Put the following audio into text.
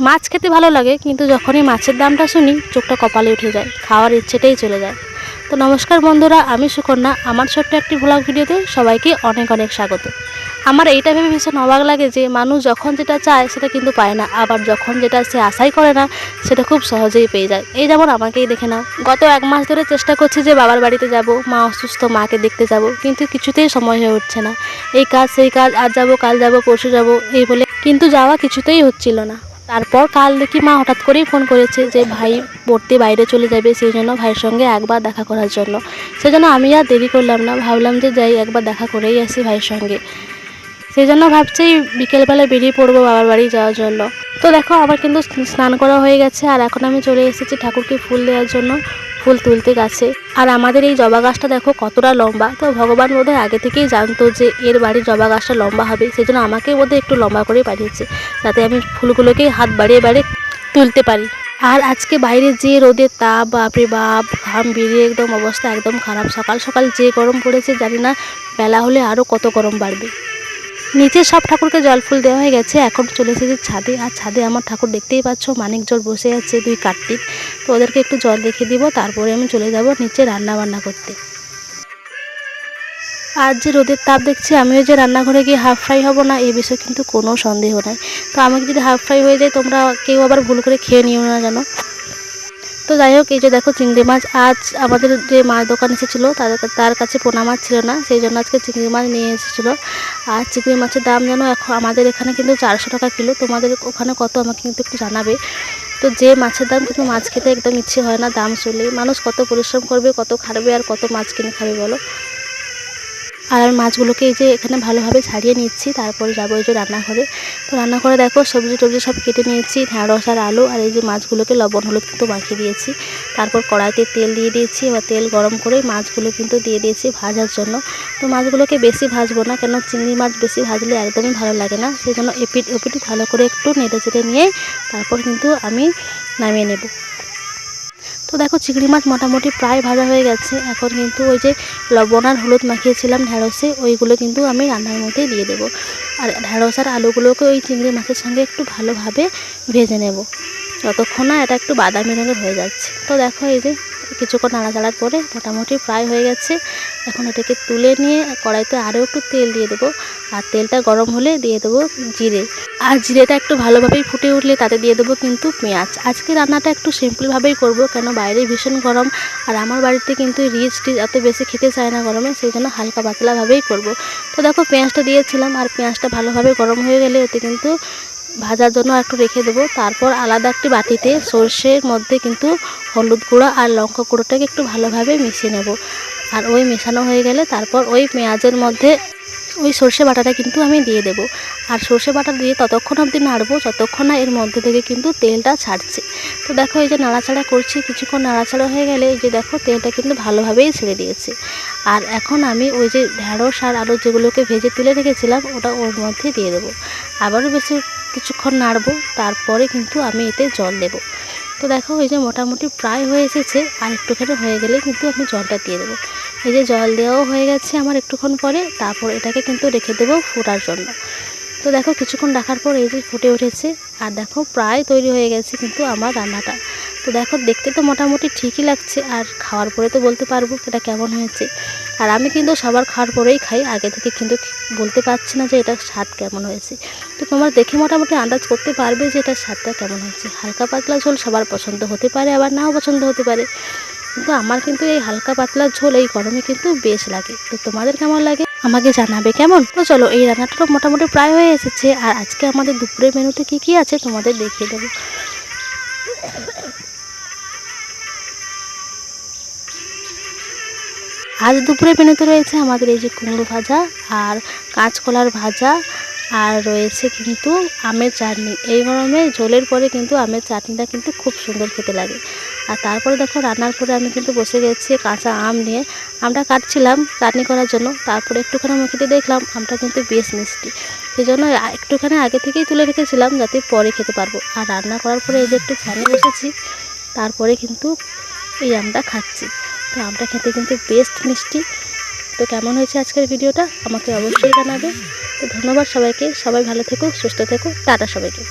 মাছ খেতে ভালো লাগে, কিন্তু যখনই মাছের দামটা শুনি চোখটা কপালে উঠে যায়, খাওয়ার ইচ্ছেটাই চলে যায়। তো নমস্কার বন্ধুরা, আমি সুকন্যা। আমার ছোট্ট একটি ব্লগ ভিডিওতে সবাইকে অনেক অনেক স্বাগত। আমার এইটা ভেবে ভীষণ অবাক লাগে যে মানুষ যখন যেটা চায় সেটা কিন্তু পায় না, আবার যখন যেটা সে আশাই করে না সেটা খুব সহজেই পেয়ে যায়। এই যেমন আমাকেই দেখে নাও, গত 1 মাস ধরে চেষ্টা করছি যে বাবার বাড়িতে যাব, মা অসুস্থ, মাকে দেখতে যাব, কিন্তু কিছুতেই সময় হয়ে উঠছে না। এই কাজ সেই কাজ, আজ যাব, কাল যাব, পরশু যাব, এই বলে কিন্তু যাওয়া কিছুতেই হচ্ছিল না। তারপর কাল দেখি মা হঠাৎ করেই ফোন করেছে যে ভাই পড়তে বাইরে চলে যাবে, সেই জন্য ভাইয়ের সঙ্গে একবার দেখা করার জন্য। সেজন্য আমি আর দেরি করলাম না, ভাবলাম যে যাই একবার দেখা করেই আসি ভাইয়ের সঙ্গে। সেই জন্য ভাবছি বিকেলবেলা বেরিয়ে পড়বো বাবার বাড়ি যাওয়ার জন্য। তো দেখো আমার কিন্তু স্নান করা হয়ে গেছে, আর এখন আমি চলে এসেছি ঠাকুরকে ফুল দেওয়ার জন্য, ফুল তুলতে গাছে। আর আমাদের এই জবা গাছটা দেখো কতটা লম্বা। তো ভগবান বোধহয় আগে থেকেই জানতো যে এর বাড়ির জবা গাছটা লম্বা হবে, সেজন্য আমাকে বোধহয় একটু লম্বা করে পাঠিয়েছে, যাতে আমি ফুলগুলোকে হাত বাড়িয়ে বাড়িয়ে তুলতে পারি। আর আজকে বাইরে যে রোদের তাপ, বাপরে বাপ, ঘাম বেরিয়ে একদম অবস্থা একদম খারাপ। সকাল সকাল যে গরম পড়েছে, জানি না বেলা হলে আরও কত গরম বাড়বে। নিচে সব ঠাকুরকে জল ফুল দেওয়া হয়ে গেছে, এখন চলে এসেছে ছাদে। আর ছাদে আমার ঠাকুর দেখতেই পাচ্ছ, মানিক জল বসে আছে, 2 কার্তিক। তো ওদেরকে একটু জল রেখে দিব, তারপরে আমি চলে যাব নিচে রান্না বান্না করতে। আজ যে রোদের তাপ দেখছি, আমিও যে রান্নাঘরে গিয়ে হাফ ফ্রাই হব না, এই বিষয়ে কিন্তু কোনো সন্দেহ নাই। তো আমাকে যদি হাফ ফ্রাই হয়ে যায়, তোমরা কেউ আবার ভুল করে খেয়ে নিও না যেন। তো যাই হোক, এই যে দেখো চিংড়ি মাছ, আজ আমাদের যে মাছ দোকান এসেছিলো তার কাছে পোনা মাছ ছিল না, সেই জন্য আজকে চিংড়ি মাছ নিয়ে এসেছিলো। আর চিংড়ি মাছের দাম যেন এখন আমাদের এখানে কিন্তু 400 টাকা কিলো। তোমাদের ওখানে কত আমাকে কিন্তু একটু জানাবে। তো যে মাছের দাম, কিন্তু মাছ খেতে একদম ইচ্ছে হয় না দাম শুনলেই। মানুষ কত পরিশ্রম করবে, কত খাবে, আর কত মাছ কিনে খাবে বলো। আর মাছগুলোকে এই যে এখানে ভালোভাবে ছাড়িয়ে নিচ্ছি, তারপরে যাবো এই যে রান্নাঘরে। তো রান্নাঘরে দেখো সবজি টবজি সব কেটে নিয়েছি, ঢ্যাঁড়স আর আলু, আর এই যে মাছগুলোকে লবণ হলুদ কিন্তু মাখিয়ে দিয়েছি। তারপর কড়াইতে তেল দিয়ে দিয়েছি, এবার তেল গরম করে মাছগুলো কিন্তু দিয়ে দিয়েছি ভাজার জন্য। তো মাছগুলোকে বেশি ভাজবো না, কেন চিংড়ি মাছ বেশি ভাজলে একদমই ভালো লাগে না, সেই জন্য এপিট ওপিট ভালো করে একটু নেড়ে চেড়ে নিয়ে তারপর কিন্তু আমি নামিয়ে নেব। তো দেখো চিংড়ি মাছ মোটামুটি প্রায় ভাজা হয়ে গেছে। এখন কিন্তু ওই যে লবণ আর হলুদ মাখিয়েছিলাম ঢ্যাঁড়সে, ওইগুলো কিন্তু আমি রান্নার মধ্যে দিয়ে দেবো। আর ঢ্যাঁড়স আর আলুগুলোকে ওই চিংড়ি মাছের সঙ্গে একটু ভালোভাবে ভেজে নেব, যতক্ষণ না এটা একটু বাদামি রঙের হয়ে যাচ্ছে। তো দেখো এই যে কিছুক্ষণ নাড়াচাড়ার পরে মোটামুটি প্রায় হয়ে গেছে। এখন এটাকে তুলে নিয়ে কড়াইতে আরও একটু তেল দিয়ে দেবো, আর তেলটা গরম হলে দিয়ে দেবো জিরে। আর জিরেটা একটু ভালোভাবেই ফুটে উঠলে তাতে দিয়ে দেবো কিন্তু পেঁয়াজ। আজকে রান্নাটা একটু সিম্পলভাবেই করব, কেন বাইরে ভীষণ গরম, আর আমার বাড়িতে কিন্তু রিচ টিচ এত বেশি খেতে চায় না গরমে, সেই জন্য হালকা পাতলাভাবেই করব। তো দেখো পেঁয়াজটা দিয়েছিলাম, আর পেঁয়াজটা ভালোভাবে গরম হয়ে গেলে ওতে কিন্তু ভাজার জন্য একটু রেখে দেবো। তারপর আলাদা একটি বাটিতে সর্ষের মধ্যে কিন্তু হলুদ গুঁড়ো আর লঙ্কা গুঁড়োটাকে একটু ভালোভাবে মিশিয়ে নেব। আর ওই মেশানো হয়ে গেলে তারপর ওই পেঁয়াজের মধ্যে ওই সর্ষে বাটাটা কিন্তু আমি দিয়ে দেবো। আর সর্ষে বাটা দিয়ে ততক্ষণ অবধি নাড়বো যতক্ষণ না এর মধ্যে থেকে কিন্তু তেলটা ছাড়ছে। তো দেখো এই যে নাড়াচাড়া করছি, কিছুক্ষণ নাড়াচাড়া হয়ে গেলে এই যে দেখো তেলটা কিন্তু ভালোভাবেই ছেড়ে দিয়েছে। আর এখন আমি ওই যে ঢ্যাঁড়স আর আলু যেগুলোকে ভেজে তুলে রেখেছিলাম ওটা ওর মধ্যে দিয়ে দেবো। আবারও বেশি কিছুক্ষণ নাড়বো, তারপরে কিন্তু আমি এতে জল দেবো। তো দেখো এই যে মোটামুটি প্রায় হয়ে এসেছে, আর একটুখানি হয়ে গেলে কিন্তু আমি জলটা দিয়ে দেবো। এই যে জল দেওয়াও হয়ে গেছে আমার একটুক্ষণ পরে, তারপর এটাকে কিন্তু রেখে দেবো ফোটার জন্য। তো দেখো কিছুক্ষণ রাখার পর এই যে ফুটে উঠেছে, আর দেখো প্রায় তৈরি হয়ে গেছে কিন্তু আমার রান্নাটা। তো দেখো দেখতে তো মোটামুটি ঠিকই লাগছে, আর খাওয়ার পরে তো বলতে পারবো এটা কেমন হয়েছে। আর আমি কিন্তু সবার খাওয়ার পরেই খাই, আগে থেকে কিন্তু বলতে পারছি না যে এটা স্বাদ কেমন হয়েছে। তো তোমরা দেখে মোটামুটি আন্দাজ করতে পারবে যে এটার স্বাদটা কেমন হয়েছে। হালকা পাতলা ঝোল সবার পছন্দ হতে পারে, আবার নাও পছন্দ হতে পারে, কিন্তু আমার কিন্তু এই হালকা পাতলা ঝোল এই গরমে কিন্তু বেশ লাগে। তো তোমাদের কেমন লাগে আমাকে জানাবে কেমন। তো চলো এই রান্নাটা মোটামুটি প্রায় হয়ে এসেছে, আর আজকে আমাদের দুপুরের মেনুতে কি কি আছে তোমাদের দেখিয়ে দেবো। আজ দুপুরের মেনুতে রয়েছে আমাদের এই যে কুমড়ো ভাজা আর কাঁচকলার ভাজা, আর রয়েছে কিন্তু আমের চাটনি। এই গরমে ঝোলের পরে কিন্তু আমের চাটনিটা কিন্তু খুব সুন্দর খেতে লাগে। আর তারপরে দেখো রান্নার পরে আমি কিন্তু বসে গেছি কাঁচা আম নিয়ে, আমটা কাটছিলাম চাটনি করার জন্য। তারপরে একটুখানি মুখে দেখলাম আমটা কিন্তু বেশ মিষ্টি, সেই জন্য একটুখানি আগে থেকেই তুলে রেখেছিলাম যাতে পরে খেতে পারবো। আর রান্না করার পরে এই যে একটু ফ্যানে বসেছি, তারপরে কিন্তু এই আমটা খাচ্ছি। তো আমটা খেতে কিন্তু বেস্ট মিষ্টি। তো কেমন হয়েছে আজকের ভিডিওটা আমাকে অবশ্যই জানাবে। তো ধন্যবাদ সবাইকে, সবাই ভালো থেকো, সুস্থ থেকো, টাটা সবাইকে।